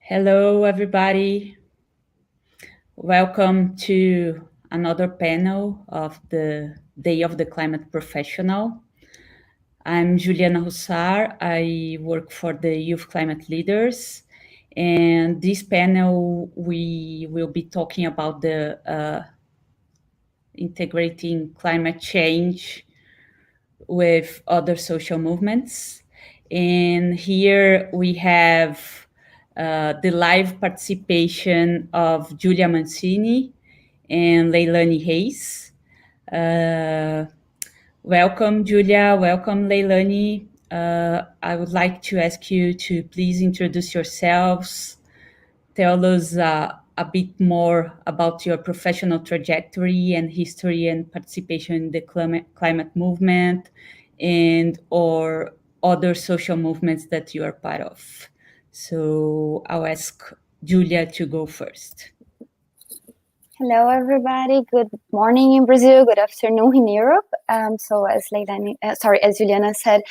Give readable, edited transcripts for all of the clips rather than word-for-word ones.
Hello, everybody. Welcome to another panel of the Day of the Climate Professional. I'm Juliana Russar. I work for the Youth Climate Leaders. And this panel, we will be talking about the integrating climate change with other social movements. And here we have the live participation of Giulia Manccini and Leilane Reis. Welcome, Giulia. Welcome, Leilane. I would like to ask you to please introduce yourselves, tell us a bit more about your professional trajectory and history and participation in the climate movement and or other social movements that you are part of. So I'll ask Giulia to go first. Hello, everybody. Good morning in Brazil. Good afternoon in Europe. So as Juliana said,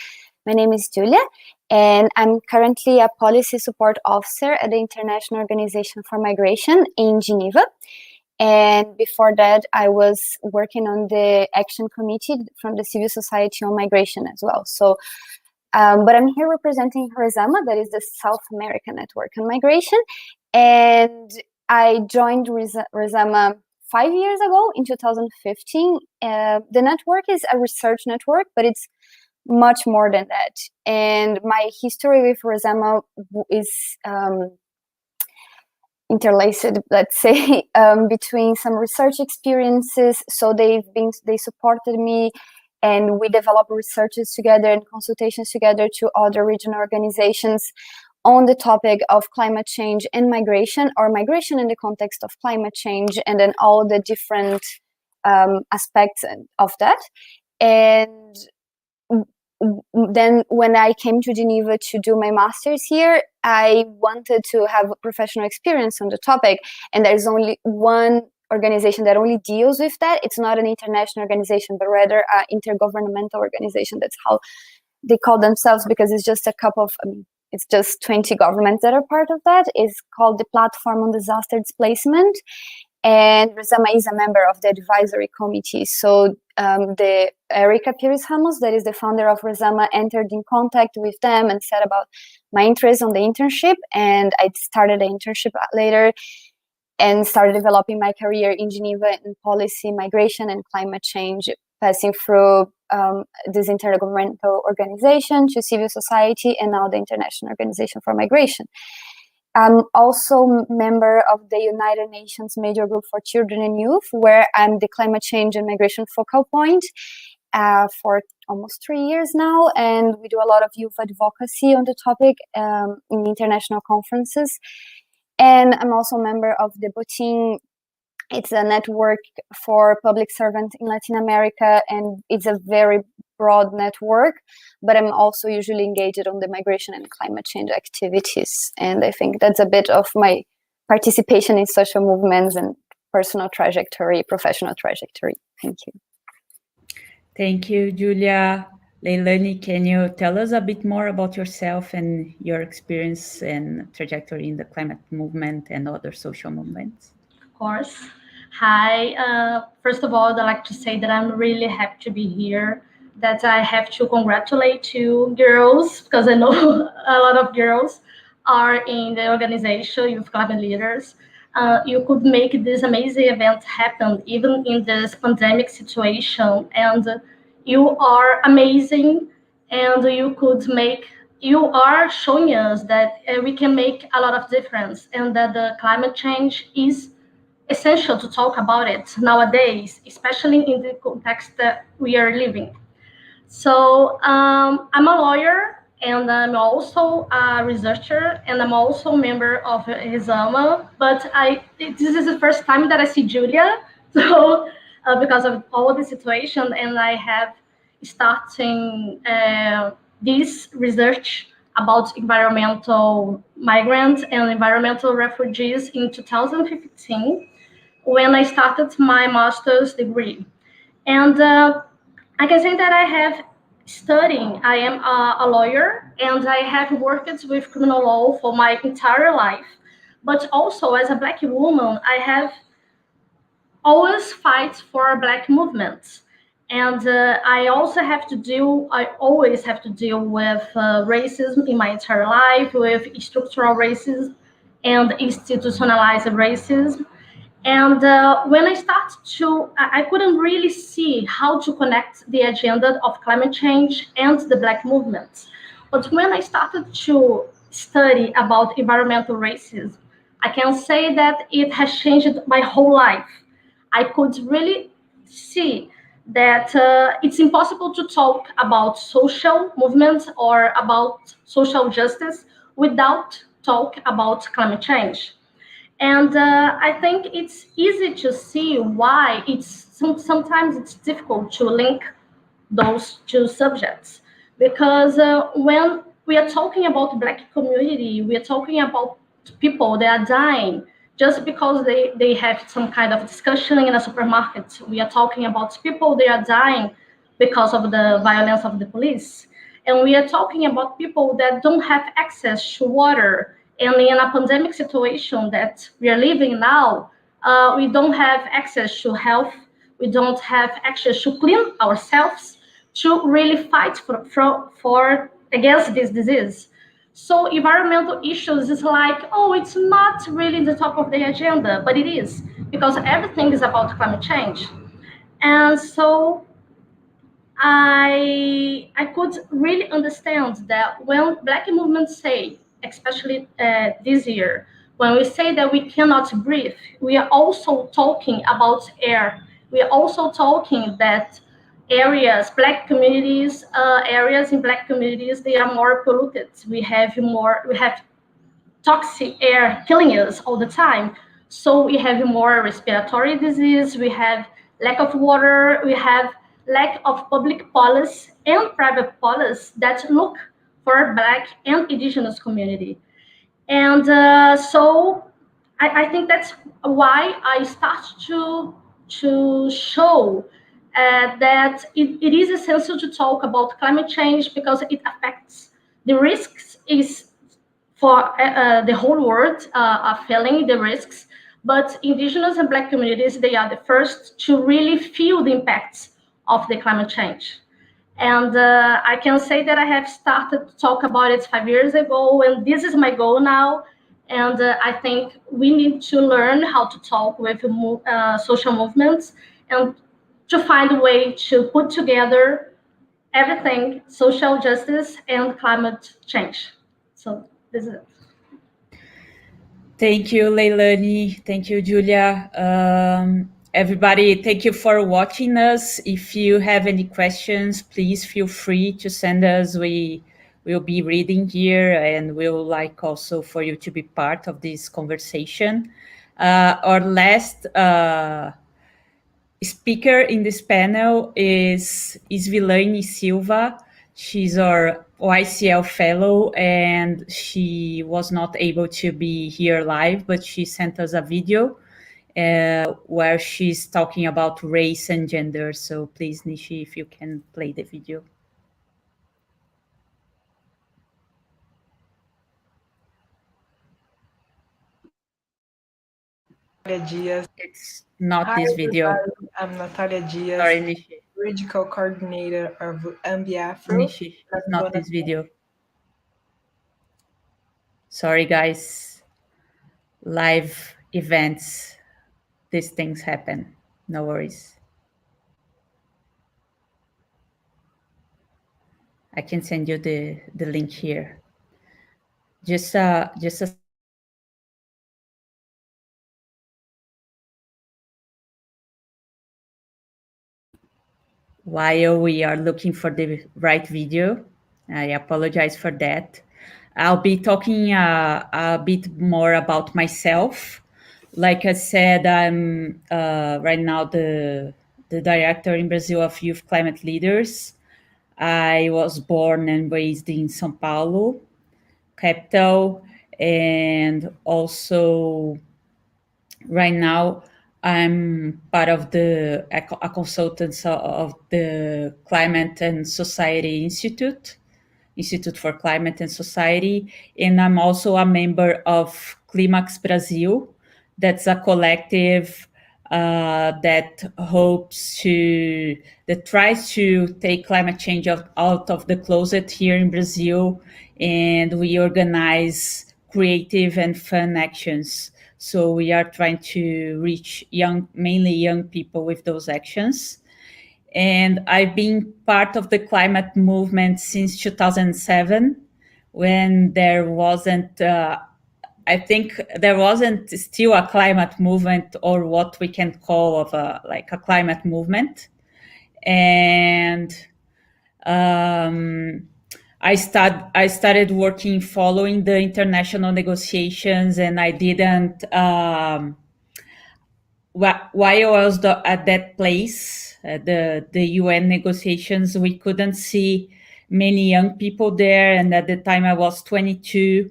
my name is Giulia, and I'm currently a policy support officer at the International Organization for Migration in Geneva. And before that, I was working on the action committee from the civil society on migration as well. So, but I'm here representing RESAMA, that is the South American Network on Migration. And I joined RESAMA 5 years ago in 2015. The network is a research network, but it's much more than that. And my history with RESAMA is interlaced, let's say, between some research experiences. So they supported me, and we developed researches together and consultations together to other regional organizations on the topic of climate change and migration, or migration in the context of climate change, and then all the different aspects of that. And then when I came to Geneva to do my master's here, I wanted to have a professional experience on the topic, and there's only one organization that only deals with that. It's not an international organization, but rather an intergovernmental organization. That's how they call themselves, because it's just it's just 20 governments that are part of that. It's called the Platform on Disaster Displacement, and RESAMA is a member of the advisory committee. So the Erika Pires Ramos, that is the founder of RESAMA, entered in contact with them and said about my interest on the internship, and I started the internship later and started developing my career in Geneva in policy, migration, and climate change, passing through this intergovernmental organization to civil society, and now the International Organization for Migration. I'm also member of the United Nations Major Group for Children and Youth, where I'm the climate change and migration focal point for almost 3 years now, and we do a lot of youth advocacy on the topic in international conferences. And I'm also a member of the BOTIN. It's a network for public servants in Latin America, and it's a very broad network, but I'm also usually engaged on the migration and climate change activities. And I think that's a bit of my participation in social movements and personal trajectory, professional trajectory. Thank you. Thank you, Giulia. Leilane, can you tell us a bit more about yourself and your experience and trajectory in the climate movement and other social movements? Of course. Hi. First of all, I'd like to say that I'm really happy to be here, that I have to congratulate you girls, because I know a lot of girls are in the organization, Youth Climate Leaders. You could make this amazing event happen even in this pandemic situation, and you are amazing, and you are showing us that we can make a lot of difference, and that the climate change is essential to talk about it nowadays, especially in the context that we are living. So I'm a lawyer, and I'm also a researcher, and I'm also a member of RESAMA, but this is the first time that I see Giulia, so because of all the situation, and I have starting this research about environmental migrants and environmental refugees in 2015, when I started my master's degree. And I can say that I have studying. I am a lawyer, and I have worked with criminal law for my entire life. But also, as a Black woman, I have always fight for Black movements. And I always have to deal with racism in my entire life, with structural racism and institutionalized racism. And when I started I couldn't really see how to connect the agenda of climate change and the Black movement. But when I started to study about environmental racism, I can say that it has changed my whole life. I could really see that it's impossible to talk about social movements or about social justice without talk about climate change. And I think it's easy to see why sometimes it's difficult to link those two subjects, because when we are talking about Black community, we are talking about people that are dying just because they have some kind of discussion in a supermarket. We are talking about people that are dying because of the violence of the police. And we are talking about people that don't have access to water. And in a pandemic situation that we are living now, we don't have access to health. We don't have access to clean ourselves to really fight for against this disease. So environmental issues is like, oh, it's not really the top of the agenda, but it is, because everything is about climate change. And so I could really understand that when Black movements say, especially this year, when we say that we cannot breathe, we are also talking about air. We are also talking that areas in Black communities, they are more polluted. We have toxic air killing us all the time. So we have more respiratory disease, we have lack of water, we have lack of public policy and private policy that look for Black and Indigenous community. And so I think that's why I start to show that it is essential to talk about climate change, because it affects the risks is for the whole world are feeling the risks, but Indigenous and Black communities, they are the first to really feel the impacts of the climate change. And I can say that I have started to talk about it 5 years ago, and this is my goal now. And I think we need to learn how to talk with social movements and to find a way to put together everything, social justice and climate change. So this is it. Thank you, Leilane. Thank you, Giulia. Everybody, thank you for watching us. If you have any questions, please feel free to send us. We will be reading here, and we'll like also for you to be part of this conversation. Our last speaker in this panel is Leilane Silva. She's our YCL fellow, and she was not able to be here live, but she sent us a video where she's talking about race and gender. So please, Nishi, if you can play the video. Diaz. It's not this video. Everybody. I'm Natalia Diaz, Sorry, Nishi. Regional Coordinator of Ambiafro. Nishi, it's not this video. Sorry, guys. Live events, these things happen. No worries. I can send you the link here. Just a while we are looking for the right video. I apologize for that. I'll be talking a bit more about myself. Like I said, I'm right now the director in Brazil of Youth Climate Leaders. I was born and raised in São Paulo, capital, and also right now I'm part of a consultant of the Climate and Society Institute Institute for Climate and Society, and I'm also a member of Climax Brazil. That's a collective that tries to take climate change out of the closet here in Brazil, and we organize creative and fun actions. So we are trying to reach mainly young people with those actions. And I've been part of the climate movement since 2007, when there wasn't, I think there wasn't still a climate movement, or what we can call like a climate movement. And I started working following the international negotiations, and I didn't. While I was at that place, the UN negotiations, we couldn't see many young people there. And at the time I was 22,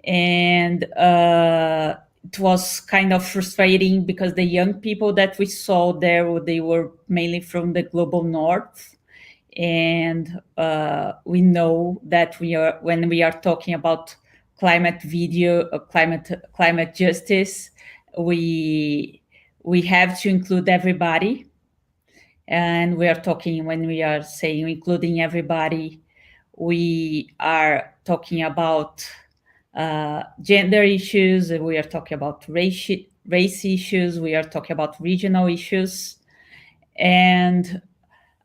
and it was kind of frustrating because the young people that we saw there, they were mainly from the global north. And we know that when we are talking about climate justice, we have to include everybody. And when we are saying including everybody, we are talking about gender issues, we are talking about race issues, we are talking about regional issues. And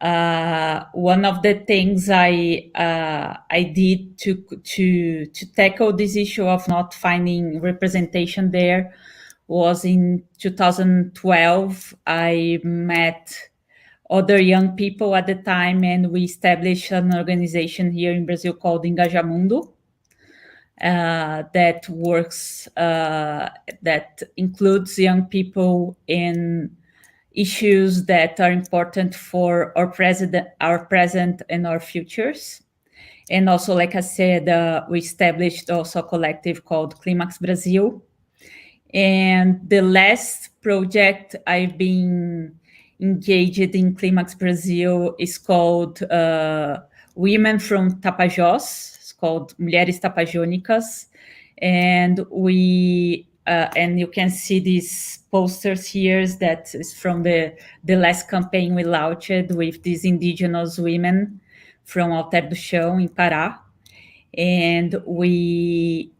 one of the things I did to tackle this issue of not finding representation there was in 2012. I met other young people at the time, and we established an organization here in Brazil called Engajamundo, that works, that includes young people in issues that are important for our present and our futures. And also, like I said, we established also a collective called Climax Brazil. And the last project I've been engaged in Climax Brazil is called Women from Tapajós. It's called Mulheres Tapajônicas. And and you can see these posters here that is from the last campaign we launched with these indigenous women from Alter do Chão in Pará. And we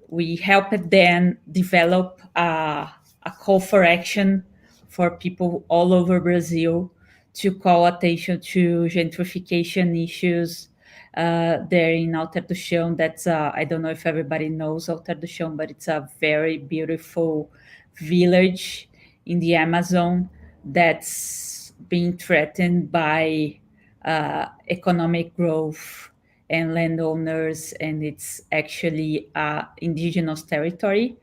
helped them develop a call for action for people all over Brazil to call attention to gentrification issues there in Alter do Chão. That's I don't know if everybody knows Alter do Chão, but it's a very beautiful village in the Amazon that's being threatened by economic growth and landowners, and it's actually indigenous territory.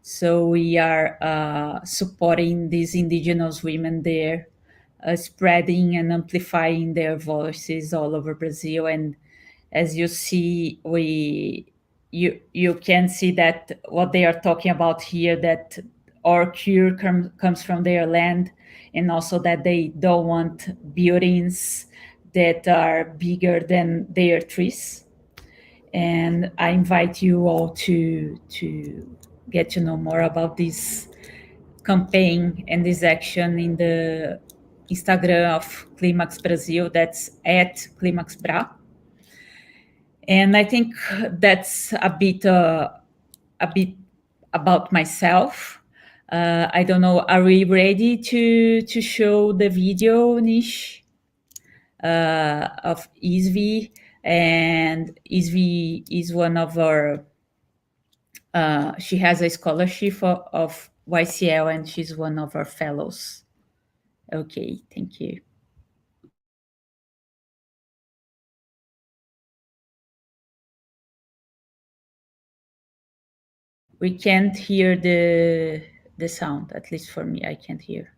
So we are supporting these indigenous women there, spreading and amplifying their voices all over Brazil. And as you see, you can see that what they are talking about here, that our cure comes from their land, and also that they don't want buildings that are bigger than their trees. And I invite you all to get to know more about this campaign and this action in the Instagram of Climax Brazil. That's at Climax Bra. And I think that's a bit about myself. I don't know, are we ready to show the video, Nish, of Isvi? And Isvi is one of our, she has a scholarship of YCL, and she's one of our fellows. Okay, thank you. We can't hear the sound, at least for me, I can't hear.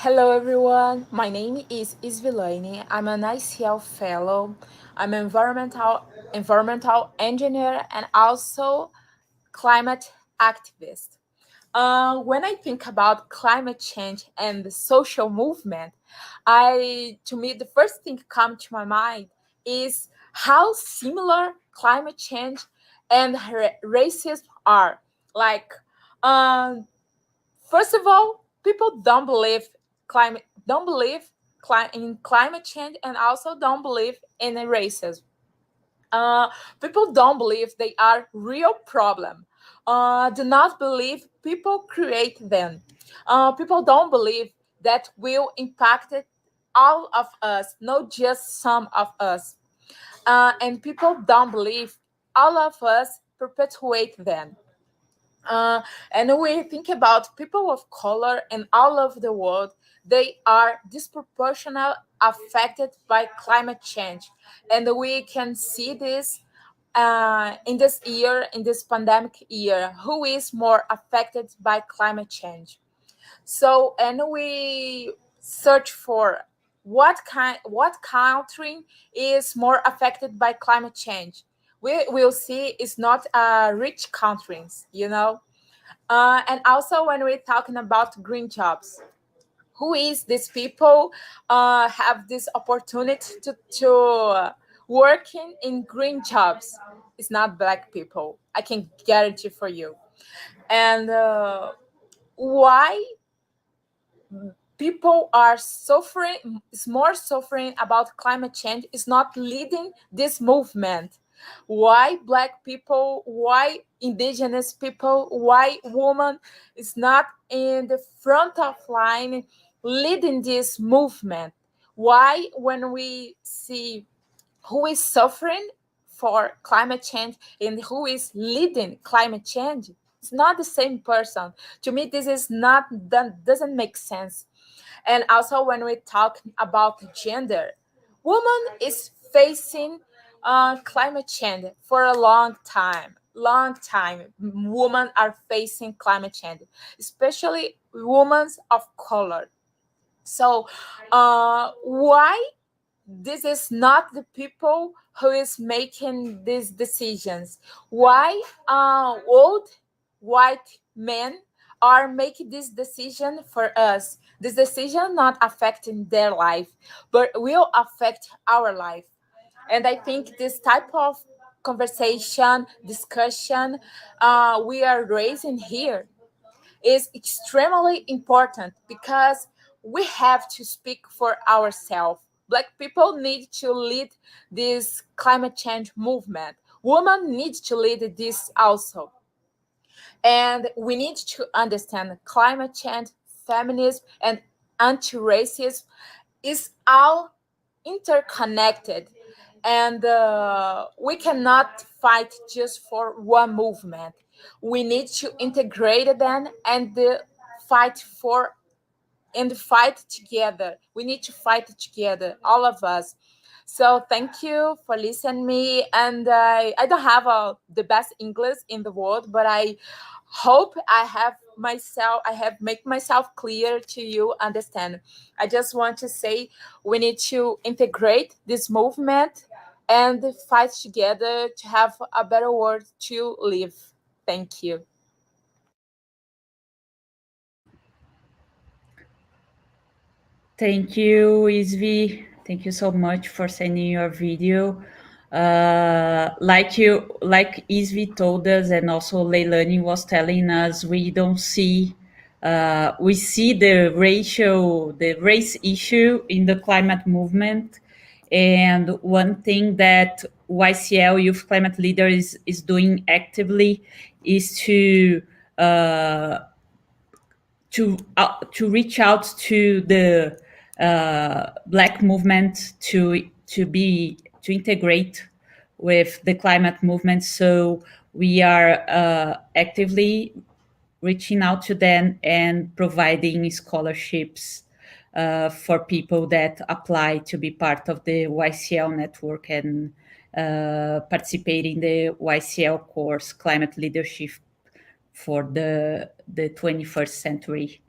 Hello everyone, my name is Leilane. I'm an ICL fellow. I'm an environmental engineer and also climate activist. When I think about climate change and the social movement, to me, the first thing come to my mind is how similar climate change and racism are. Like, um, first of all, people don't believe in climate change, and also don't believe in racism. Uh, People don't believe they are real problem. Do not believe people create them. People don't believe that will impact all of us, not just some of us. And people don't believe all of us perpetuate them. Uh, and we think about people of color in all over the world, they are disproportionately affected by climate change. And we can see this in this year, in this pandemic year, who is more affected by climate change. So, and we search for what country is more affected by climate change. We will see it's not rich countries, you know. And also when we're talking about green jobs, who is these people have this opportunity to working in green jobs? It's not black people. I can guarantee for you. And why people are suffering, is more suffering about climate change, is not leading this movement. Why black people, why indigenous people, why women is not in the front of line leading this movement? Why, when we see who is suffering for climate change and who is leading climate change, it's not the same person. To me, this is not, that doesn't make sense. And also when we talk about gender, woman is facing climate change for a long time. Women are facing climate change, especially women of color. So why this is not the people who is making these decisions? Why old white men are making this decision for us? This decision not affecting their life, but will affect our life. And I think this type of conversation, discussion we are raising here is extremely important, because we have to speak for ourselves. Black people need to lead this climate change movement. Women need to lead this also. And we need to understand climate change, feminism, and anti-racism is all interconnected. And we cannot fight just for one movement. We need to integrate them and fight for and fight together. We need to fight together, all of us. So thank you for listening me. And I don't have the best English in the world, but I hope I have make myself clear to you understand. I just want to say we need to integrate this movement and fight together to have a better world to live. Thank you. Thank you, Isvi. Thank you so much for sending your video. Like Isvi told us, and also Leilane was telling us, we don't see, we see the race issue in the climate movement. And one thing that YCL Youth Climate Leader is doing actively is to reach out to the Black movement to integrate with the climate movement. So we are actively reaching out to them and providing scholarships for people that apply to be part of the YCL network and participate in the YCL course, Climate Leadership for the 21st Century.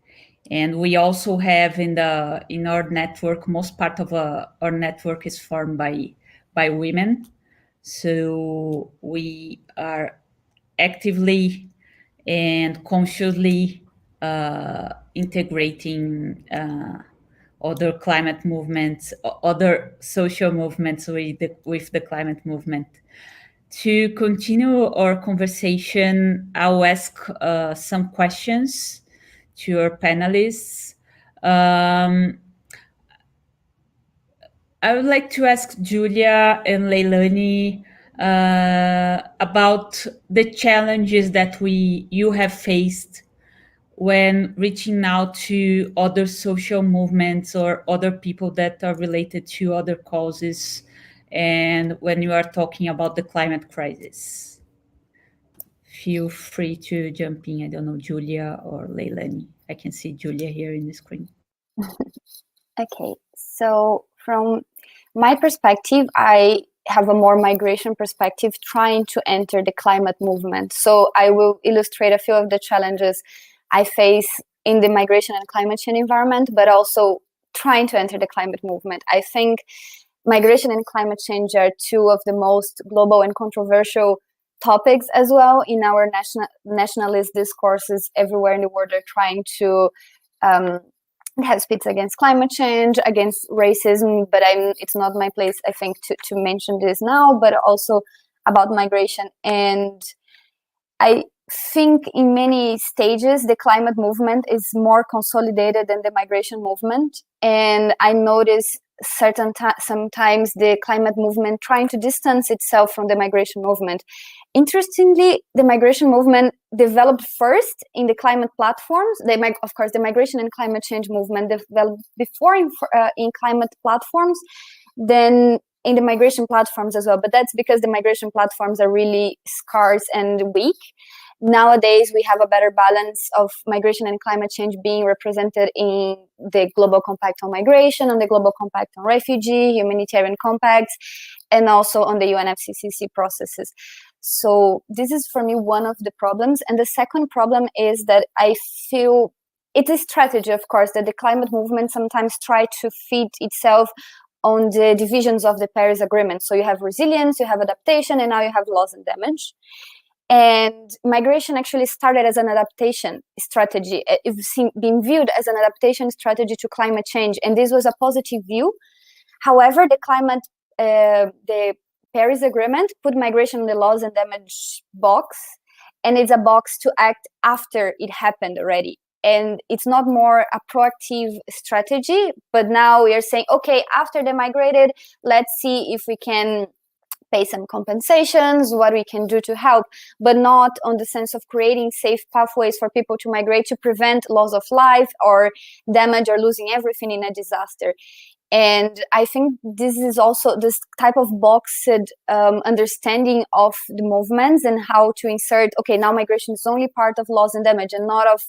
And we also have in our network, most part of our network is formed by women. So we are actively and consciously integrating other climate movements, other social movements with the climate movement. To continue our conversation, I'll ask some questions to our panelists. I would like to ask Giulia and Leilane about the challenges that you have faced when reaching out to other social movements or other people that are related to other causes, and when you are talking about the climate crisis. Feel free to jump in. I don't know, Giulia or Leilane. I can see Giulia here in the screen. Okay, so from my perspective, I have a more migration perspective trying to enter the climate movement. So I will illustrate a few of the challenges I face in the migration and climate change environment, but also trying to enter the climate movement. I think migration and climate change are two of the most global and controversial topics as well in our nationalist discourses everywhere in the world. Are trying to have speech against climate change, against racism, but it's not my place, I think, to mention this now, but also about migration. And I think in many stages, the climate movement is more consolidated than the migration movement. And I notice sometimes the climate movement trying to distance itself from the migration movement. Interestingly, the migration movement developed first in the climate platforms. Of course, the migration and climate change movement developed before in climate platforms, then in the migration platforms as well. But that's because the migration platforms are really scarce and weak. Nowadays, we have a better balance of migration and climate change being represented in the Global Compact on Migration, on the Global Compact on Refugee, humanitarian compacts, and also on the UNFCCC processes. So this is, for me, one of the problems. And the second problem is that I feel it is strategy, of course, that the climate movement sometimes try to feed itself on the divisions of the Paris Agreement. So you have resilience, you have adaptation, and now you have loss and damage. And migration actually started as an adaptation strategy. It's been viewed as an adaptation strategy to climate change, and this was a positive view. However, the Paris Agreement put migration in the loss and damage box, and it's a box to act after it happened already. And it's not more a proactive strategy, but now we are saying, okay, after they migrated, let's see if we can pay some compensations, what we can do to help, but not on the sense of creating safe pathways for people to migrate to prevent loss of life or damage or losing everything in a disaster. And I think this is also this type of boxed understanding of the movements and how to insert, okay, now migration is only part of loss and damage and not of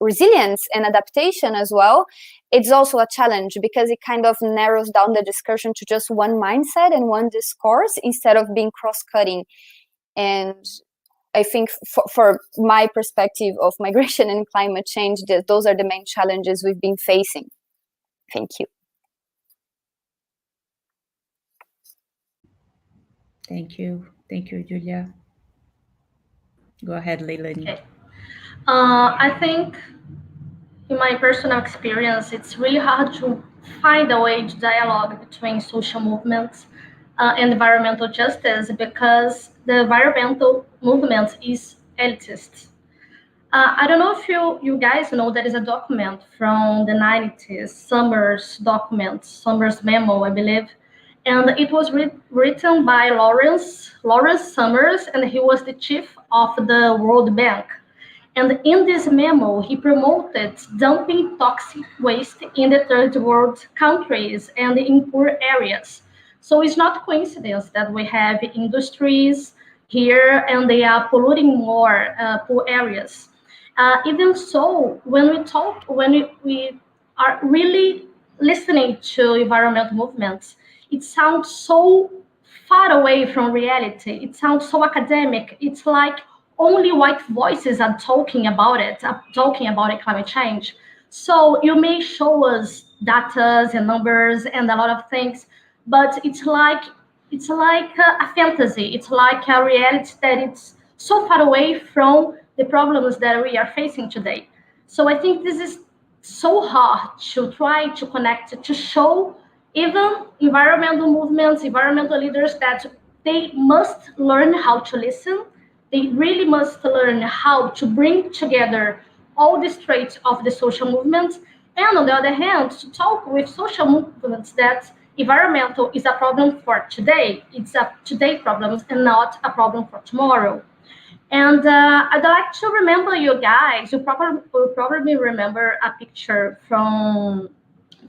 resilience and adaptation as well. It's also a challenge because it kind of narrows down the discussion to just one mindset and one discourse instead of being cross-cutting. And I think for my perspective of migration and climate change, those are the main challenges we've been facing. Thank you. Thank you. Thank you, Giulia. Go ahead, Leilane. Okay. I think in my personal experience, it's really hard to find a way to dialogue between social movements and environmental justice because the environmental movement is elitist. I don't know if you guys know there is a document from the 90s, Summers document, Summers memo, I believe. And it was written by Lawrence Summers, and he was the chief of the World Bank. And in this memo, he promoted dumping toxic waste in the third world countries and in poor areas. So it's not coincidence that we have industries here and they are polluting more poor areas. Even so, when we are really listening to environmental movements, it sounds so far away from reality. It sounds so academic. It's like only white voices are talking about climate change. So you may show us data and numbers and a lot of things, but it's like a fantasy. It's like a reality that it's so far away from the problems that we are facing today. So I think this is so hard to try to connect, to show even environmental movements, environmental leaders, that they must learn how to listen. They really must learn how to bring together all the traits of the social movement. And on the other hand, to talk with social movements that environmental is a problem for today. It's a today problem and not a problem for tomorrow. And I'd like to remember you guys. You probably remember a picture from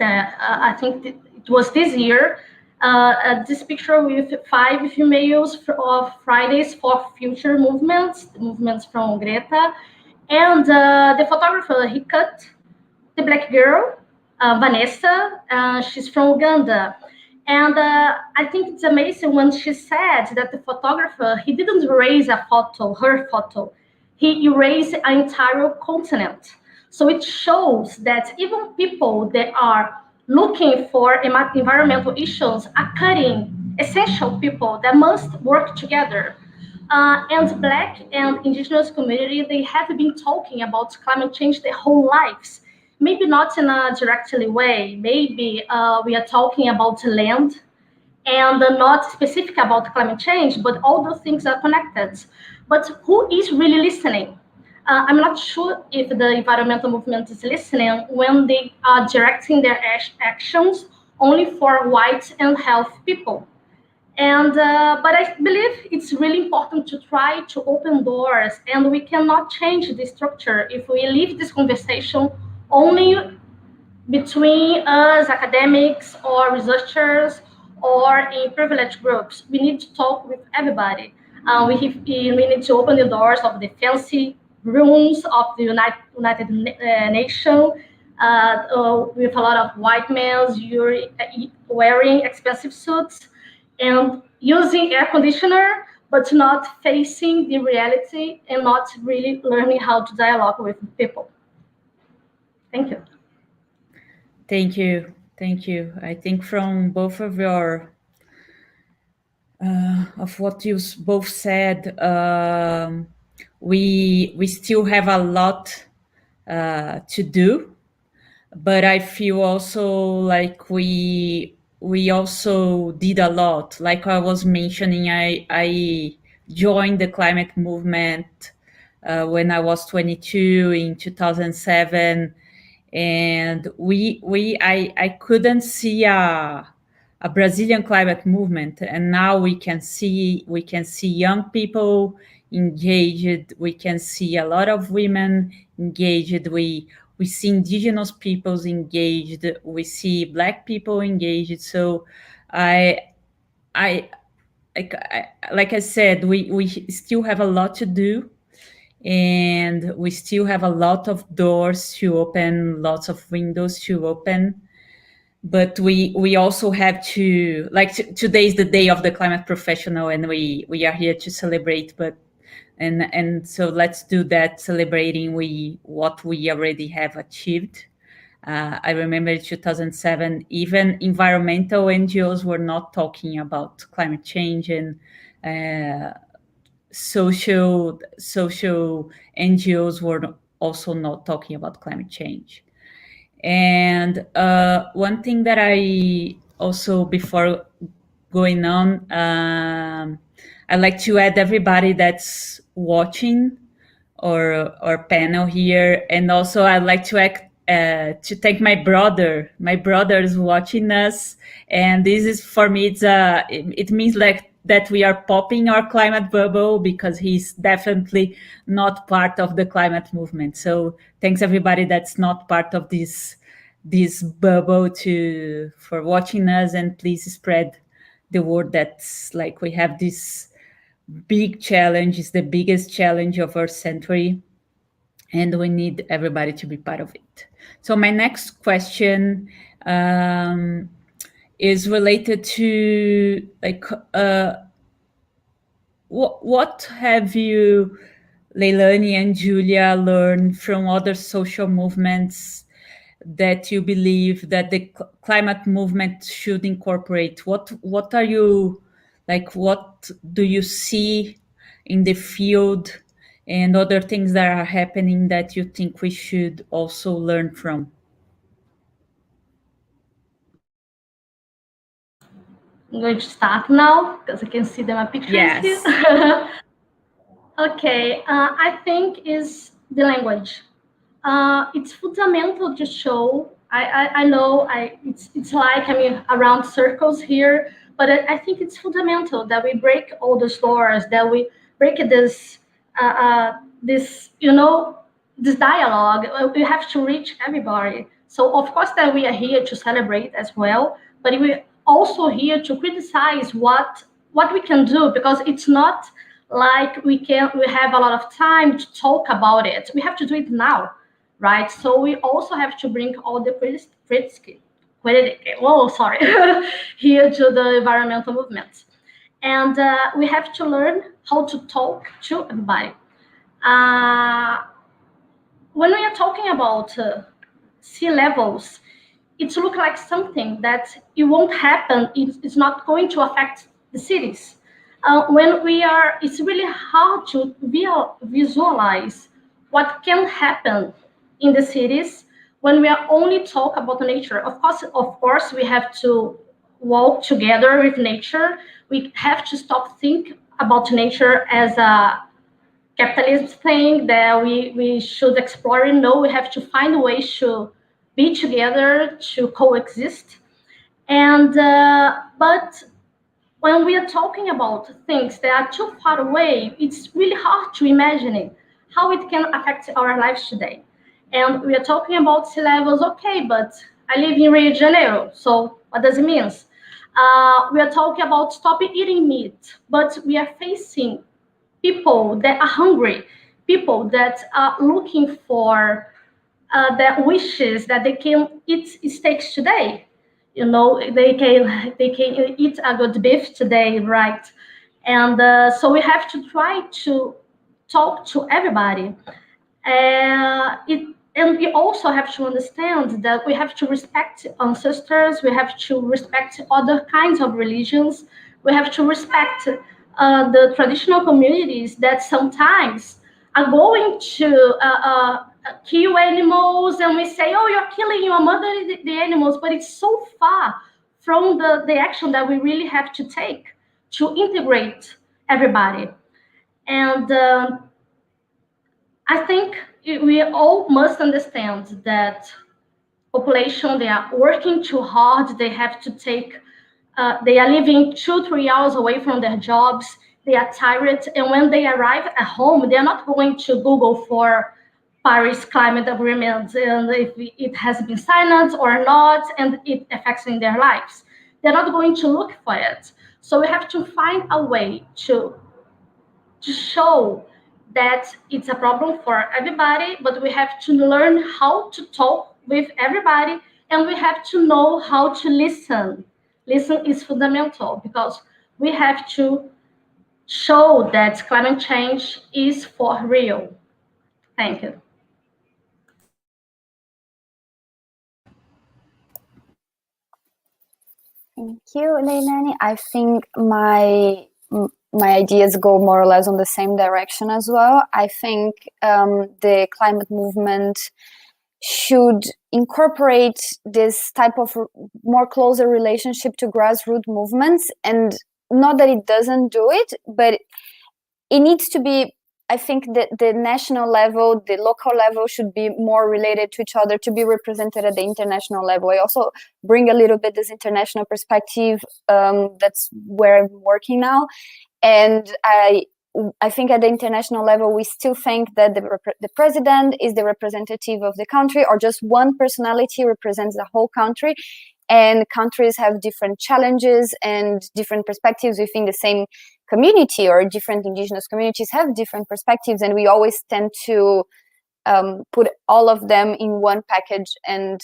I think it was this year. This picture with 5 females of Fridays for Future movements from Greta, and the photographer, he cut the black girl, Vanessa. She's from Uganda. And I think it's amazing when she said that the photographer, he didn't erase a photo, her photo. He erased an entire continent. So it shows that even people that are looking for environmental issues are cutting essential people that must work together. And Black and Indigenous community, they have been talking about climate change their whole lives. Maybe not in a directly way. Maybe we are talking about land and not specific about climate change, but all those things are connected. But who is really listening? I'm not sure if the environmental movement is listening when they are directing their actions only for white and healthy people. And but I believe it's really important to try to open doors, and we cannot change the structure if we leave this conversation only between us academics or researchers or in privileged groups. We need to talk with everybody. We need to open the doors of the fancy rooms of the United Nations with a lot of white males wearing expensive suits and using air conditioner, but not facing the reality and not really learning how to dialogue with people. Thank you. Thank you. Thank you. I think from both of your, of what you both said, we still have a lot to do, but I feel also like we also did a lot. Like I was mentioning, I joined the climate movement when I was 22 in 2007. And I couldn't see a Brazilian climate movement, and now we can see young people engaged. We can see a lot of women engaged. We see indigenous peoples engaged. We see Black people engaged. So like I said, we still have a lot to do. And we still have a lot of doors to open, lots of windows to open. But we also have to, like, today is the day of the climate professional, and we are here to celebrate. But and so let's do that, celebrating what we already have achieved. I remember in 2007, even environmental NGOs were not talking about climate change, and social NGOs were also not talking about climate change. And one thing that I also, before going on, I'd like to add everybody that's watching our panel here, and also I'd like to thank my brother. My brother is watching us, and this is, for me, it means like that we are popping our climate bubble, because he's definitely not part of the climate movement. So thanks everybody that's not part of this bubble for watching us, and please spread the word that's like we have this big challenge. It's the biggest challenge of our century, and we need everybody to be part of it. So my next question is related to, like, what have you, Leilane and Giulia, learned from other social movements that you believe that the climate movement should incorporate? What are you, like, what do you see in the field and other things that are happening that you think we should also learn from? I'm going to start now because I can see that my picture is Yes. here. Okay, I think is the language. It's fundamental to show. I know it's like around circles here, but I think it's fundamental that we break all those doors, that we break this this dialogue. We have to reach everybody. So of course that we are here to celebrate as well, but we're also here to criticize what we can do, because it's not like we have a lot of time to talk about it. We have to do it now, right? So we also have to bring all the criticism here to the environmental movement, and we have to learn how to talk to everybody. When we are talking about sea levels, it looks like something that it won't happen. It's not going to affect the cities. It's really hard to visualize what can happen in the cities when we are only talk about nature. Of course, we have to walk together with nature. We have to stop think about nature as a capitalist thing that we should explore. No, we have to find ways to be together, to coexist. And but when we are talking about things that are too far away, it's really hard to imagine how it can affect our lives today. And we are talking about sea levels, okay, but I live in Rio de Janeiro, so what does it mean? We are talking about stopping eating meat, but we are facing people that are hungry, people that are looking for their wishes that they can eat steaks today. They can eat a good beef today, right? And so we have to try to talk to everybody. And we also have to understand that we have to respect ancestors, we have to respect other kinds of religions, we have to respect the traditional communities that sometimes are going to kill animals, and we say, oh, you're killing your mother, the animals, but it's so far from the action that we really have to take to integrate everybody. And I think we all must understand that population, they are working too hard. They have to they are living 2-3 hours away from their jobs. They are tired. And when they arrive at home, they're not going to Google for Paris Climate Agreement and if it has been signed or not, and it affects in their lives. They're not going to look for it. So we have to find a way to show that it's a problem for everybody, but we have to learn how to talk with everybody, and we have to know how to listen. Listen is fundamental, because we have to show that climate change is for real. Thank you. Thank you, Leilane. I think my ideas go more or less on the same direction as well. I think the climate movement should incorporate this type of more closer relationship to grassroots movements, and not that it doesn't do it, but it needs to be, I think that the national level, the local level should be more related to each other to be represented at the international level. I also bring a little bit this international perspective. That's where I'm working now. And I think at the international level, we still think that the president is the representative of the country, or just one personality represents the whole country. And countries have different challenges and different perspectives within the same community, or different indigenous communities have different perspectives. And we always tend to put all of them in one package. And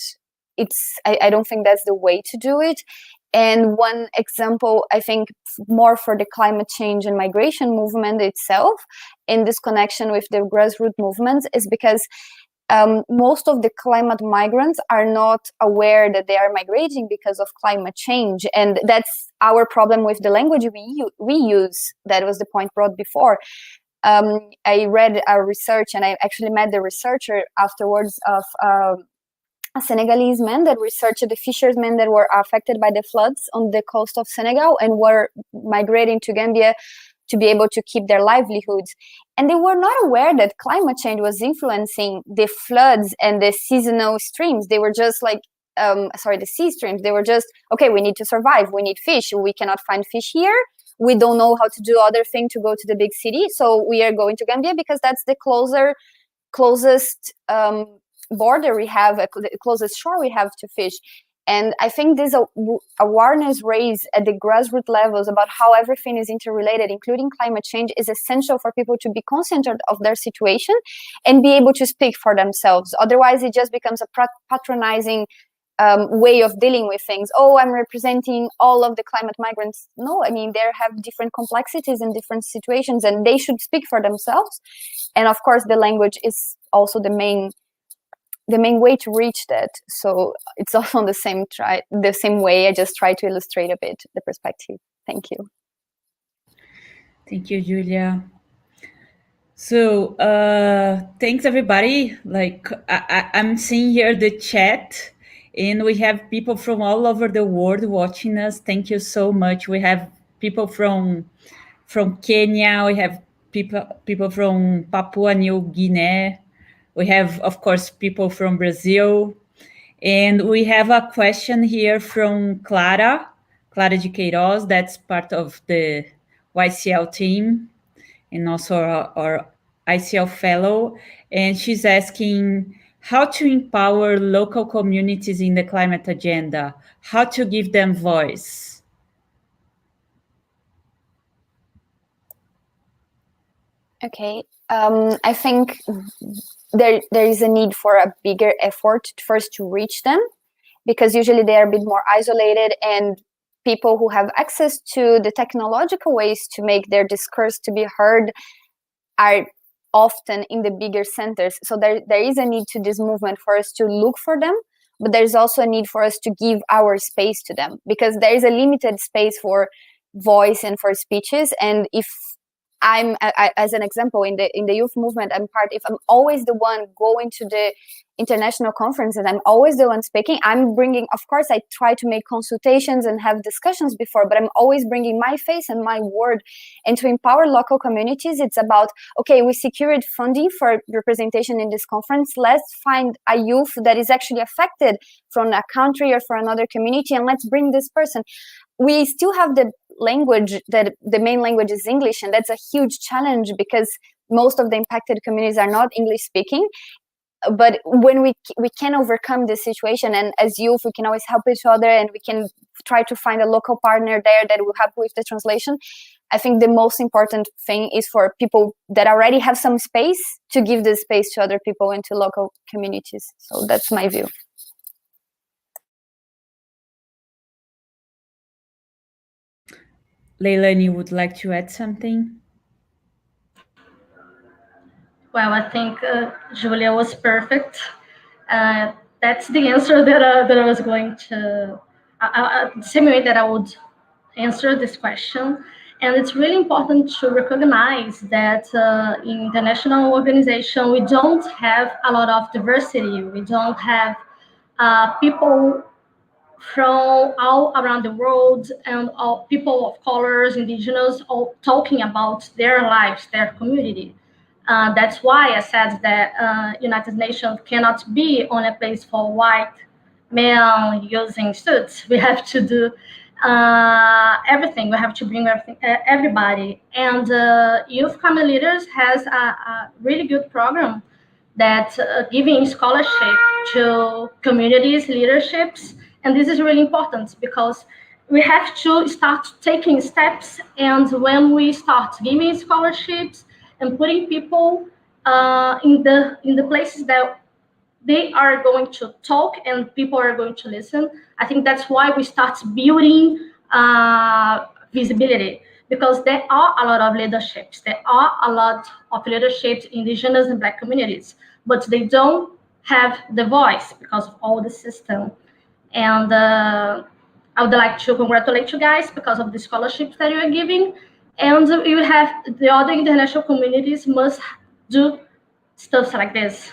I don't think that's the way to do it. And one example, I think, more for the climate change and migration movement itself, in this connection with the grassroots movements, is because most of the climate migrants are not aware that they are migrating because of climate change. And that's our problem with the language we use. That was the point brought before. I read a research, and I actually met the researcher afterwards, of a Senegalese man that researched the fishermen that were affected by the floods on the coast of Senegal and were migrating to Gambia to be able to keep their livelihoods. And they were not aware that climate change was influencing the floods and the seasonal streams. They were just like, the sea streams. They were just, okay, we need to survive. We need fish. We cannot find fish here. We don't know how to do other thing to go to the big city. So we are going to Gambia because that's the closest border we have, the closest shore we have to fish. And I think this awareness raised at the grassroots levels about how everything is interrelated, including climate change, is essential for people to be concentrated of their situation and be able to speak for themselves. Otherwise, it just becomes a patronizing way of dealing with things. Oh, I'm representing all of the climate migrants. No, I mean, they have different complexities and different situations, and they should speak for themselves. And of course, the language is also the main way to reach that. So it's also the same way. I just try to illustrate a bit the perspective. Thank you. Thank you, Giulia. So thanks, everybody. Like I'm seeing here the chat, and we have people from all over the world watching us. Thank you so much. We have people from Kenya. We have people from Papua New Guinea. We have, of course, people from Brazil. And we have a question here from Clara de Queiroz, that's part of the YCL team and also our ICL fellow. And she's asking how to empower local communities in the climate agenda, how to give them voice. Okay, I think there is a need for a bigger effort first to reach them, because usually they are a bit more isolated, and people who have access to the technological ways to make their discourse to be heard are often in the bigger centers. So there is a need to this movement for us to look for them, but there's also a need for us to give our space to them, because there is a limited space for voice and for speeches. And if as an example, in the youth movement I'm part, if I'm always the one going to the international conferences, I'm always the one speaking, I'm bringing, of course, I try to make consultations and have discussions before, but I'm always bringing my face and my word. And to empower local communities, it's about, okay, we secured funding for representation in this conference. Let's find a youth that is actually affected from a country or for another community, and let's bring this person. We still have the language that the main language is English, and that's a huge challenge because most of the impacted communities are not English speaking. But when we can overcome this situation, and as youth we can always help each other, and we can try to find a local partner there that will help with the translation. I think the most important thing is for people that already have some space to give this space to other people and to local communities. So that's my view. Leilane, you would like to add something? Well, I think Giulia was perfect. That's the answer that I was going to, the same way that I would answer this question. And it's really important to recognize that in international organization, we don't have a lot of diversity. We don't have people from all around the world, and all people of colors, indigenous, all talking about their lives, their community. That's why I said that United Nations cannot be only a place for white men using suits. We have to do everything. We have to bring everybody. And Youth Common Leaders has a really good program that giving scholarship to communities, leaderships. And this is really important because we have to start taking steps. And when we start giving scholarships and putting people in the places that they are going to talk and people are going to listen, I think that's why we start building visibility, because there are a lot of leaderships. There are a lot of leaderships in indigenous and Black communities, but they don't have the voice because of all the system. And I would like to congratulate you guys because of the scholarships that you are giving. And you have the other international communities must do stuff like this.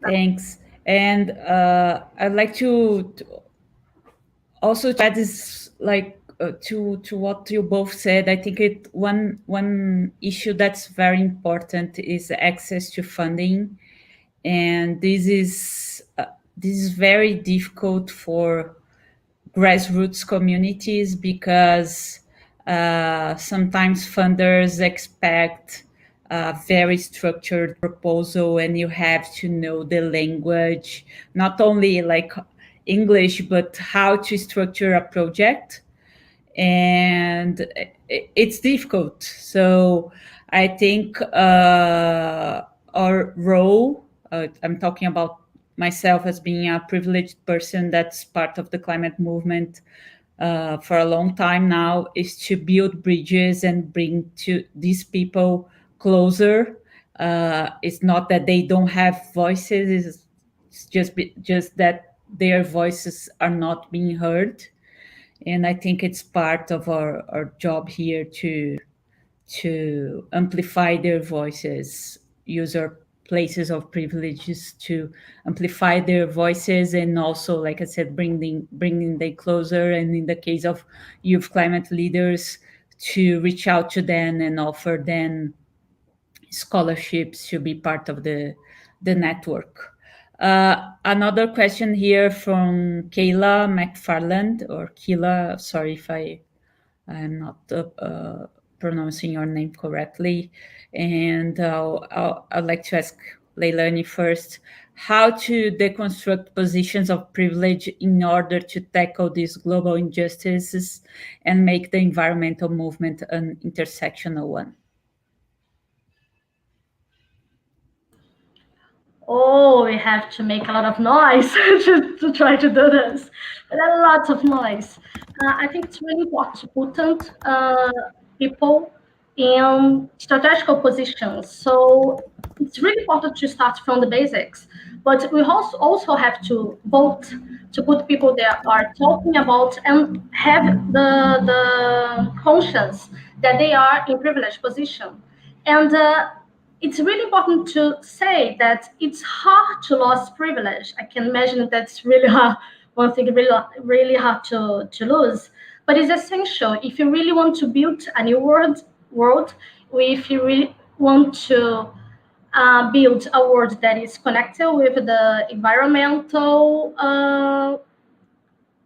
Thanks. And I'd like to also add this, like, to what you both said. I think one issue that's very important is access to funding, and this is very difficult for grassroots communities because sometimes funders expect a very structured proposal, and you have to know the language, not only like English, but how to structure a project. And it's difficult. So I think our role, I'm talking about myself as being a privileged person that's part of the climate movement for a long time now, is to build bridges and bring to these people closer. It's not that they don't have voices, it's just that their voices are not being heard. And I think it's part of our job here to amplify their voices, use our places of privileges to amplify their voices, and also, like I said, bringing them closer. And in the case of youth climate leaders, to reach out to them and offer them scholarships to be part of the network. Another question here from Kayla McFarland, or Kayla, sorry if I'm not pronouncing your name correctly. And I'd like to ask Leilane first, how to deconstruct positions of privilege in order to tackle these global injustices and make the environmental movement an intersectional one. Oh, we have to make a lot of noise to try to do this. But there are lots of noise. I think it's really important to put people in strategical positions. So it's really important to start from the basics. But we also have to vote to put people that are talking about and have the conscience that they are in privileged position. And it's really important to say that it's hard to lose privilege. I can imagine that's really hard, one thing really hard to lose. But it's essential if you really want to build a new world, if you really want to build a world that is connected with the environmental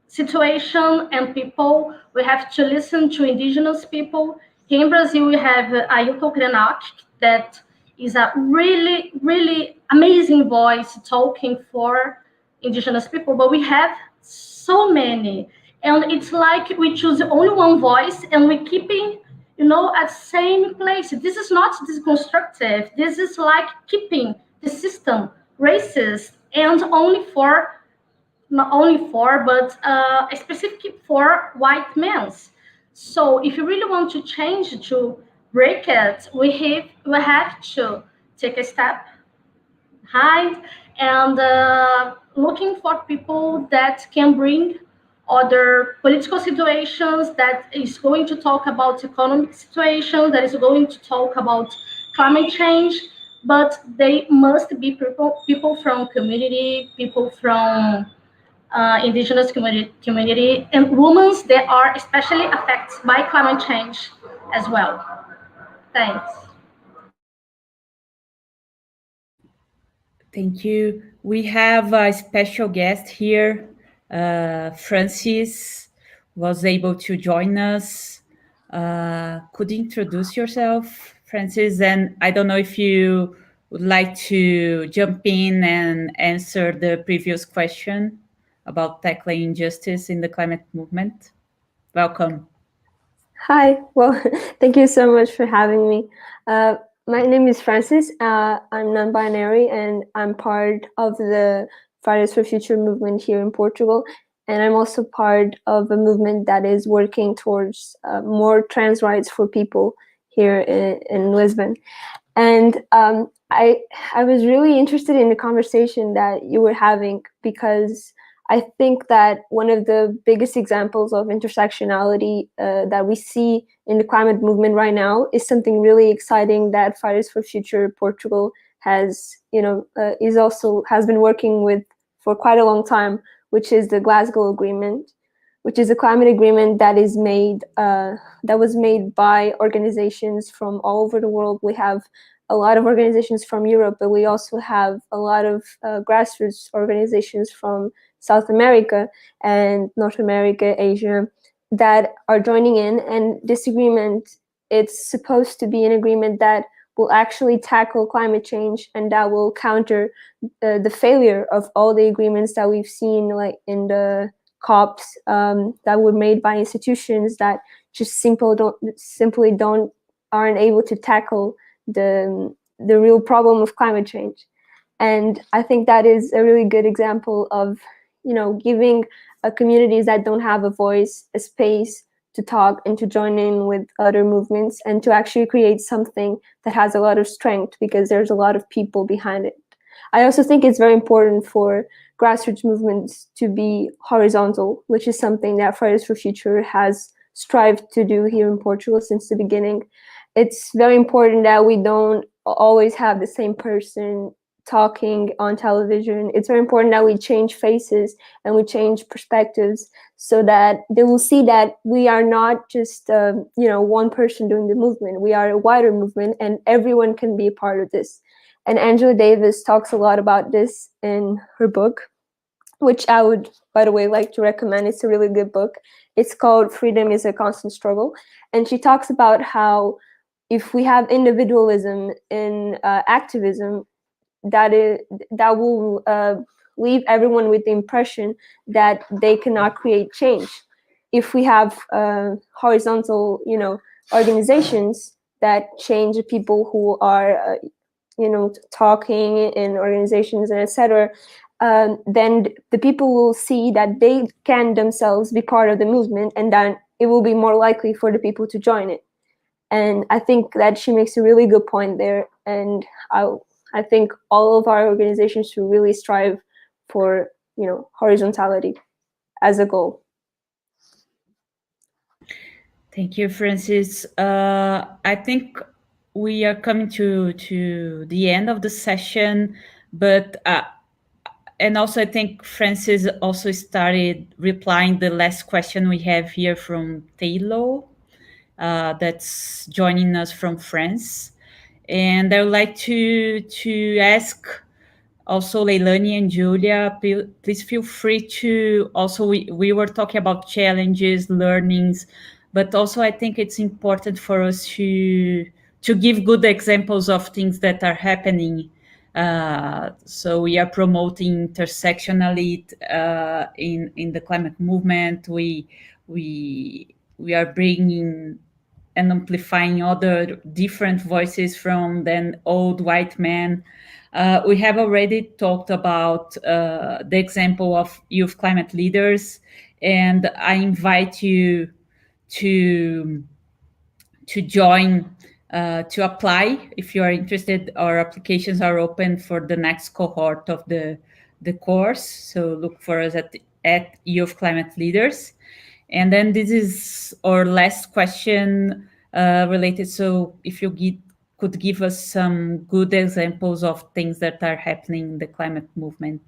situation and people. We have to listen to indigenous people. Here in Brazil, we have Ailton Krenak, that is a really, really amazing voice talking for indigenous people, but we have so many. And it's like we choose only one voice and we keeping, at same place. This is not constructive. This is like keeping the system racist and not only for, but specifically for white men. So if you really want to change, to break it, we have to take a step behind and looking for people that can bring other political situations, that is going to talk about economic situation, that is going to talk about climate change, but they must be people from community, people from indigenous community, and women that are especially affected by climate change as well. Thanks. Thank you. We have a special guest here. Francis was able to join us. Could you introduce yourself, Francis? And I don't know if you would like to jump in and answer the previous question about tackling injustice in the climate movement. Welcome. Hi. Well, thank you so much for having me. My name is Francis. I'm non-binary, and I'm part of the Fridays for Future movement here in Portugal. And I'm also part of a movement that is working towards more trans rights for people here in Lisbon. And I was really interested in the conversation that you were having, because I think that one of the biggest examples of intersectionality that we see in the climate movement right now is something really exciting that Fridays for Future Portugal has, has been working with for quite a long time, which is the Glasgow Agreement, which is a climate agreement that is made that was made by organizations from all over the world. We have a lot of organizations from Europe, but we also have a lot of grassroots organizations from South America and North America, Asia, that are joining in. And this agreement, it's supposed to be an agreement that will actually tackle climate change and that will counter the failure of all the agreements that we've seen, like in the COPs that were made by institutions that just simply aren't able to tackle the real problem of climate change. And I think that is a really good example of, giving communities that don't have a voice a space to talk and to join in with other movements and to actually create something that has a lot of strength, because there's a lot of people behind it. I also think it's very important for grassroots movements to be horizontal, which is something that Fridays for Future has strived to do here in Portugal since the beginning. It's very important that we don't always have the same person talking on television. It's very important that we change faces and we change perspectives so that they will see that we are not just one person doing the movement. We are a wider movement and everyone can be a part of this. And Angela Davis talks a lot about this in her book, which I would, by the way, like to recommend. It's a really good book. It's called Freedom is a Constant Struggle. And she talks about how if we have individualism in activism, that will leave everyone with the impression that they cannot create change. If we have horizontal, organizations that change the people who are, talking in organizations and etc., then the people will see that they can themselves be part of the movement, and then it will be more likely for the people to join it. And I think that she makes a really good point there. And I think all of our organizations should really strive for, horizontality as a goal. Thank you, Francis. I think we are coming to the end of the session, but and also I think Francis also started replying the last question we have here from Taylor, that's joining us from France. And I would like to ask also Leilane and Giulia, please feel free to also, we were talking about challenges, learnings, but also I think it's important for us to give good examples of things that are happening. So we are promoting intersectionality in the climate movement. We are bringing and amplifying other different voices from than old white men. We have already talked about the example of youth climate leaders, and I invite you to join, to apply if you are interested. Our applications are open for the next cohort of the course, so look for us at youth climate leaders. And then this is our last question related. So if you could give us some good examples of things that are happening in the climate movement.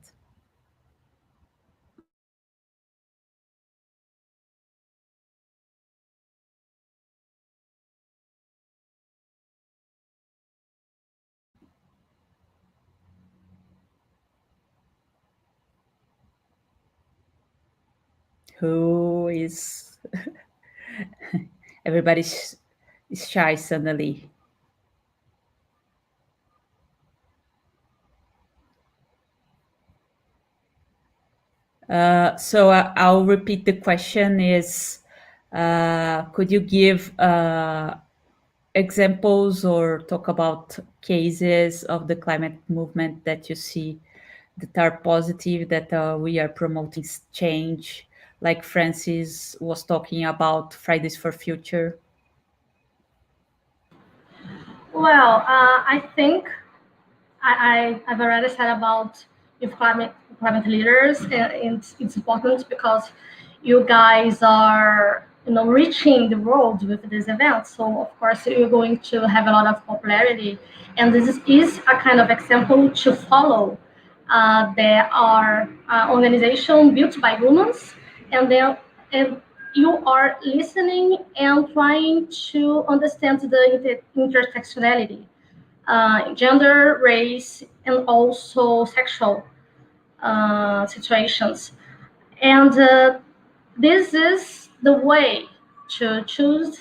Who is everybody's shy suddenly. So I'll repeat the question is, could you give examples or talk about cases of the climate movement that you see that are positive, that we are promoting change, like Francis was talking about Fridays for Future? Well, I think I've already said about youth climate leaders, and it's important because you guys are reaching the world with this event. So of course you're going to have a lot of popularity, and this is a kind of example to follow. There are organizations built by humans, and then and you are listening and trying to understand the intersectionality, gender, race, and also sexual situations. And this is the way to choose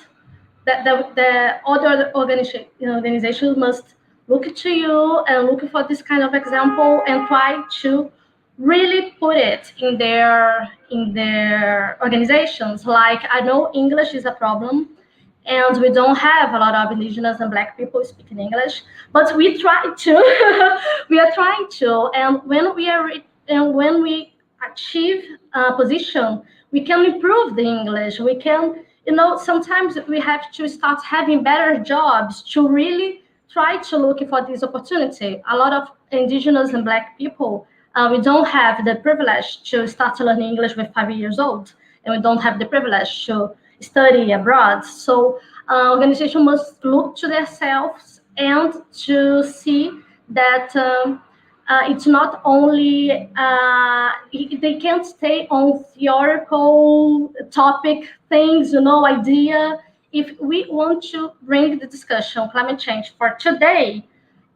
that the other organization must look to you and look for this kind of example and try to really put it in their organizations. Like, I know English is a problem, and we don't have a lot of indigenous and Black people speaking English, but we try to. We are trying to, and when we achieve a position, we can improve the English. We can, sometimes we have to start having better jobs to really try to look for this opportunity. A lot of indigenous and Black people, we don't have the privilege to start learning English with 5 years old, and we don't have the privilege to study abroad. So organization must look to themselves and to see that it's not only they can't stay on theoretical topic things, idea. If we want to bring the discussion on climate change for today,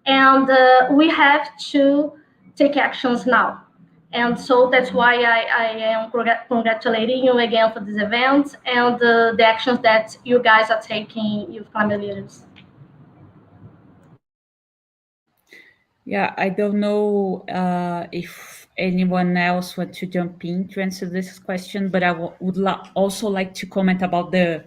and we have to take actions now. And so that's why I am congratulating you again for this event and the actions that you guys are taking, youth climate leaders. Yeah, I don't know if anyone else wants to jump in to answer this question, but I would also like to comment about the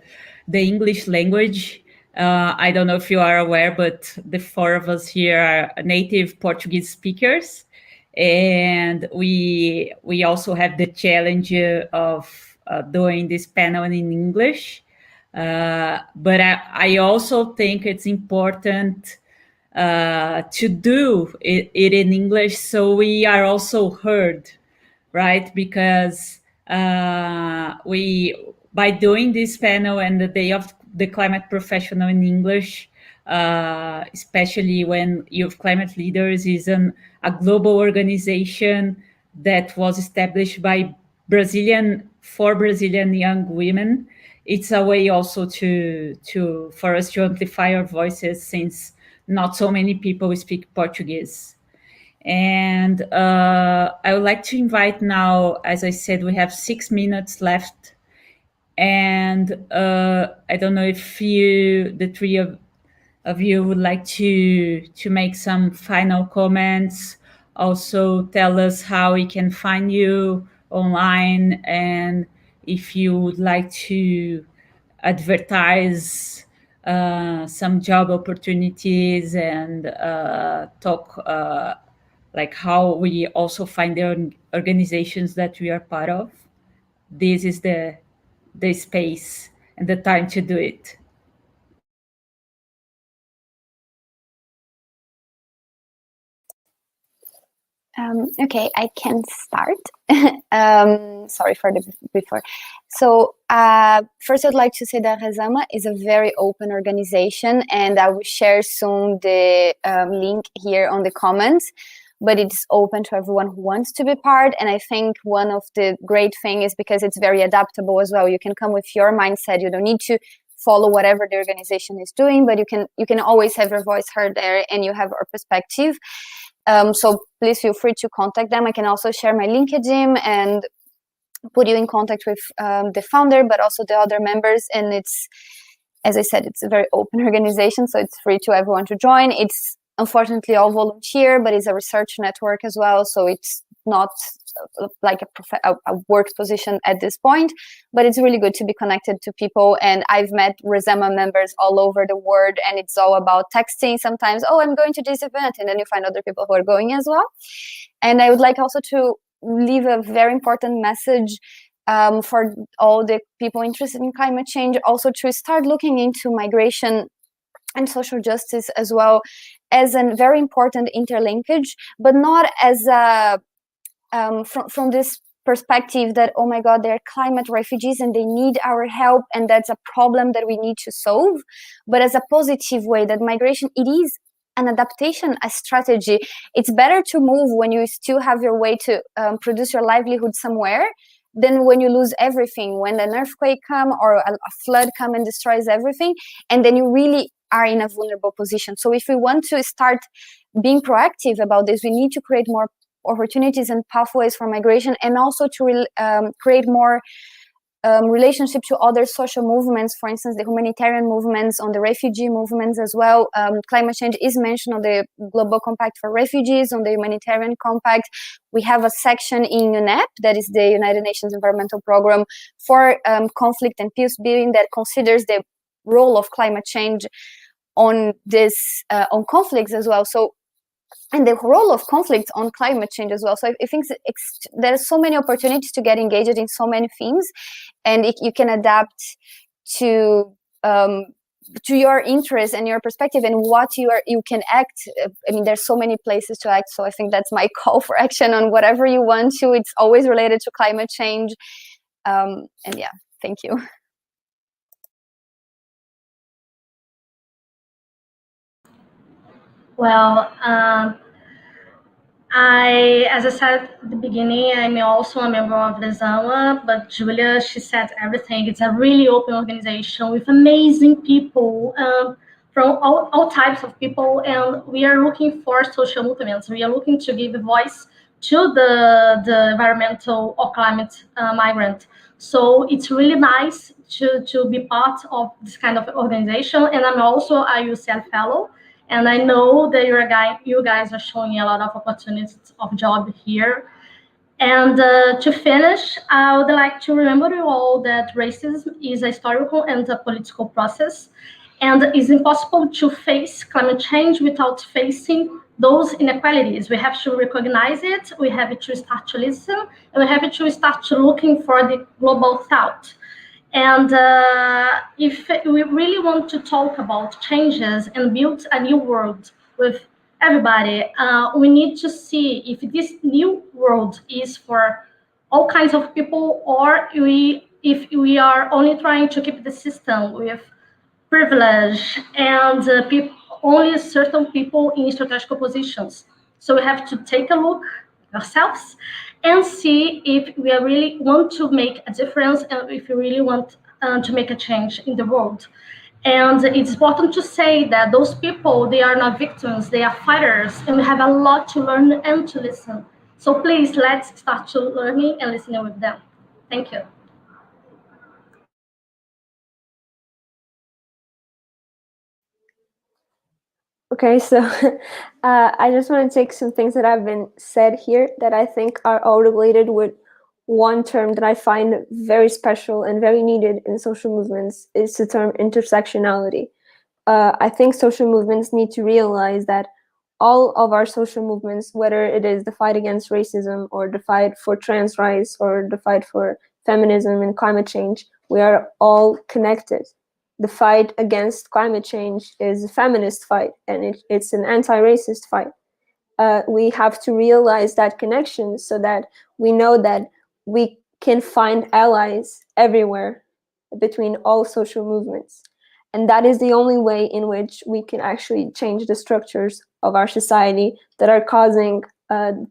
English language. I don't know if you are aware, but the four of us here are native Portuguese speakers. And we also have the challenge of doing this panel in English. But I also think it's important to do it in English so we are also heard, right? Because by doing this panel and the Day of the Climate Professional in English, especially when Youth Climate Leaders is a global organization that was established by for Brazilian young women, it's a way also for us to amplify our voices, since not so many people speak Portuguese. And I would like to invite now, as I said, we have 6 minutes left. And I don't know if the three of you would like to make some final comments. Also tell us how we can find you online, and if you would like to advertise some job opportunities and talk like how we also find the organizations that we are part of. This is the space and the time to do it. Okay, I can start. Sorry for the before. So first I'd like to say that RESAMA is a very open organization, and I will share soon the link here on the comments, but it's open to everyone who wants to be part. And I think one of the great things is because it's very adaptable as well. You can come with your mindset. You don't need to follow whatever the organization is doing, but you can always have your voice heard there, and you have our perspective. So please feel free to contact them. I can also share my LinkedIn and put you in contact with the founder, but also the other members. And it's, as I said, it's a very open organization, so it's free to everyone to join. It's unfortunately all volunteer, but it's a research network as well. So it's not like a work position at this point, but it's really good to be connected to people. And I've met RESAMA members all over the world, and it's all about texting sometimes. Oh, I'm going to this event, and then you find other people who are going as well. And I would like also to leave a very important message for all the people interested in climate change, also to start looking into migration and social justice as well as a very important interlinkage, but not as a from this perspective that, oh my God, they're climate refugees and they need our help and that's a problem that we need to solve, but as a positive way, that migration, it is an adaptation, a strategy. It's better to move when you still have your way to produce your livelihood somewhere than when you lose everything, when an earthquake comes or a flood comes and destroys everything, and then you really are in a vulnerable position. So if we want to start being proactive about this, we need to create more opportunities and pathways for migration, and also to create more relationship to other social movements, for instance, the humanitarian movements, on the refugee movements as well. Climate change is mentioned on the Global Compact for Refugees, on the Humanitarian Compact. We have a section in UNEP, that is the United Nations Environmental Programme, for conflict and peace building, that considers the role of climate change on this on conflicts as well. So, and the role of conflict on climate change as well. So I think there are so many opportunities to get engaged in so many themes, and you can adapt to your interest and your perspective and what you can act. I mean, there's so many places to act. So I think that's my call for action on whatever you want to. It's always related to climate change. And yeah, thank you. Well, as I said at the beginning, I'm also a member of RESAMA, but Giulia, she said everything. It's a really open organization with amazing people from all types of people, and we are looking for social movements. We are looking to give a voice to the environmental or climate migrant. So it's really nice to be part of this kind of organization, and I'm also a UCL fellow. And I know that you guys are showing a lot of opportunities of job here. And to finish, I would like to remember you all that racism is a historical and a political process, and it's impossible to face climate change without facing those inequalities. We have to recognize it, we have to start to listen, and we have to start to looking for the global south. And if we really want to talk about changes and build a new world with everybody, we need to see if this new world is for all kinds of people, or if we are only trying to keep the system with privilege and only certain people in strategic positions. So we have to take a look ourselves and see if we really want to make a difference and if we really want to make a change in the world. And it's important to say that those people, they are not victims, they are fighters, and we have a lot to learn and to listen. So please, let's start to learning and listening with them. Thank you. Okay, so I just want to take some things that have been said here that I think are all related with one term that I find very special and very needed in social movements, is the term intersectionality. I think social movements need to realize that all of our social movements, whether it is the fight against racism or the fight for trans rights or the fight for feminism and climate change, we are all connected. The fight against climate change is a feminist fight, and it's an anti-racist fight. We have to realize that connection so that we know that we can find allies everywhere between all social movements. And that is the only way in which we can actually change the structures of our society that are causing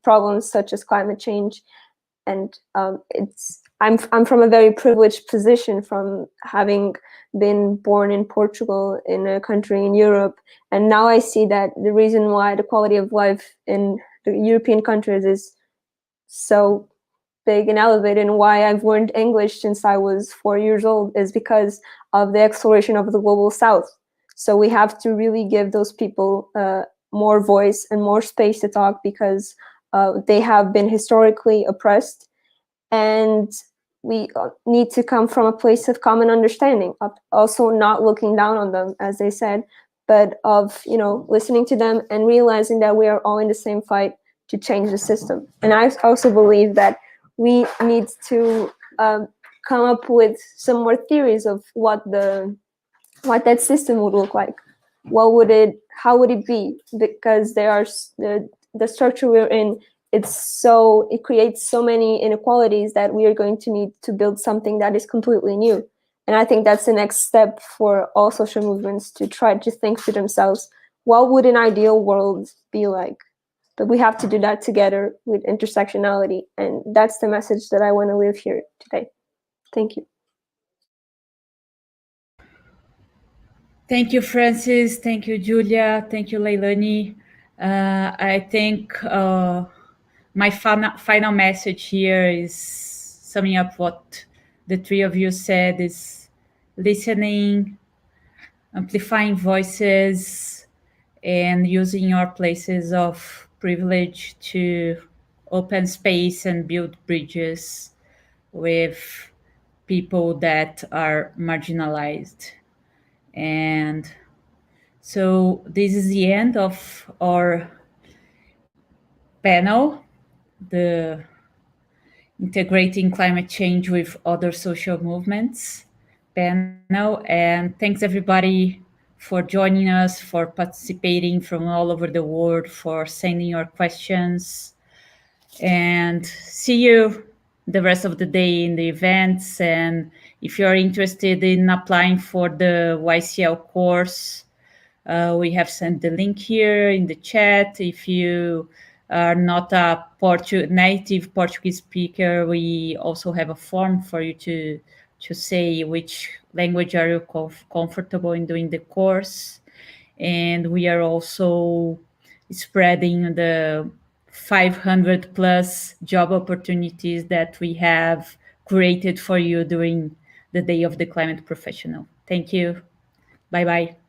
problems such as climate change. And I'm from a very privileged position from having been born in Portugal, in a country in Europe. And now I see that the reason why the quality of life in the European countries is so big and elevated, and why I've learned English since I was 4 years old, is because of the exploration of the global south. So we have to really give those people more voice and more space to talk, because they have been historically oppressed, and we need to come from a place of common understanding, of also not looking down on them, as they said, but of, you know, listening to them and realizing that we are all in the same fight to change the system. And I also believe that we need to come up with some more theories of what that system would look like. how would it be? Because the structure we're in, it creates so many inequalities that we are going to need to build something that is completely new. And I think that's the next step for all social movements, to try to think to themselves, what would an ideal world be like? But we have to do that together with intersectionality. And that's the message that I want to leave here today. Thank you. Thank you, Francis. Thank you, Giulia. Thank you, Leilane. I think my final message here is summing up what the three of you said, is listening, amplifying voices, and using your places of privilege to open space and build bridges with people that are marginalized. And so this is the end of our panel, the Integrating Climate Change with Other Social Movements panel. And thanks everybody for joining us, for participating from all over the world, for sending your questions. And see you the rest of the day in the events. And if you're interested in applying for the YCL course, we have sent the link here in the chat. If you are not a native Portuguese speaker, we also have a form for you to say which language are you comfortable in doing the course. And we are also spreading the 500 plus job opportunities that we have created for you during the Day of the Climate Professional. Thank you. Bye-bye.